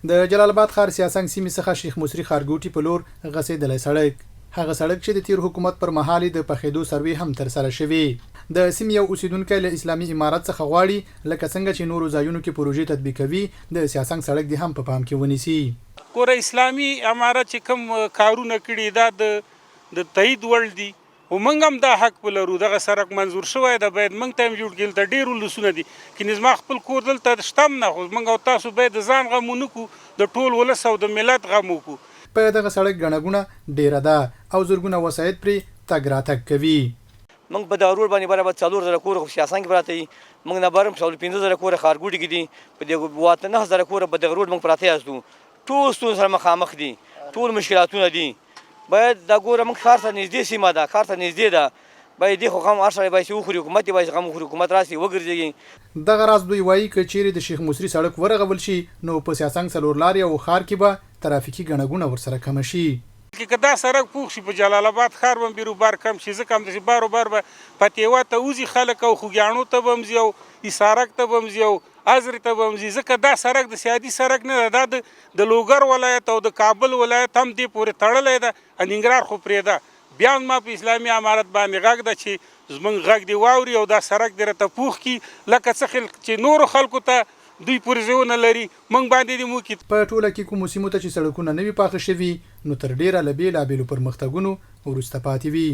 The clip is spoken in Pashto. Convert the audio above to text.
د جلال آباد ښار سياسنګ سیمې څخه شیخ مصري ښارګوټي په لور غځېدلی سړک هغه سړک چې د تیر حکومت پر مهال د پخېدو سروې هم تر سره شوی د سیمې یو اوسیدونکي له اسلامي امارت څخه غواړي لکه څنګه چې نورو ځایونو کې پروژې تطبیقوي د سياسنګ سړک دې هم په پام کې ونیسي. ګوره اسلامي امارت چې کوم کارونه کړي دا د تایید وړ دي او موږ هم دا حق ولرو دغه سړک منظور شوی دا باید موږ ته هم جوړ کړي ته ډېر ولسونه دي که زما خپل کور دلته شته نه خو موږ او تاسو باید د ځان غم ونه کړو د ټول ولس او د ملت غم وکړو. په دغه سړک ګڼه ګوڼه ډیره ده او زرګونه وسایط پرې تګ راتګ کوي. موږ په دا روډ باندې برابر 4000 کور خو سياسنګ پراته دي موږ نه برم 15000 کور خارګوټي کې دي په دغه واته 9000 کور په دغه روډ موږ پراته یاستو ټول ستونزو سره مخامخ دي ټول مشکلاتونه دي باید دا ګوره موږ ښار ته نږدې سیمه ده ښار ته نږدې ده باید دې خو غم هر سړی باید وخوري حکومت یې باید غم وخوري حکومت راسي وګرځي. دغه راز دوی وایي که چیرې د شیخ مصري سړک ورغول شي نو په سياسنګ څلور لارې او ښار کې به ترافیکي ګڼه ګوڼه ورسره کم شي. که دا سړک پوخ شي په جلال آباد ښار باندې بیروبار کم شي ځکه همداسې باروبار به پتیوا ته وځي خلک او خوږیاڼو ته به هم ځي او حصارک ته به هم ځي او ازرې ته به هم ځي ځکه دا سړک د سیادي سړک نه ده دا د لوګر ولایت او د کابل ولایت هم دې پورې تړلی ده ننګرهار خو پرېږده بیا ما په اسلامي امارت باندې غږ ده چې زموږ غږ دې واوري او دا سړک دې راته پوخ کړي لکه څه خلک چې نورو خلکو ته دوی پروژونه لري موږ باندې دې موکي. په ټوله کې کومو سیمو ته چې سړکونه نه وي پاخه شوي نو تر ډیره له بېلابېلو پرمختګونو وروسته پاتې وي.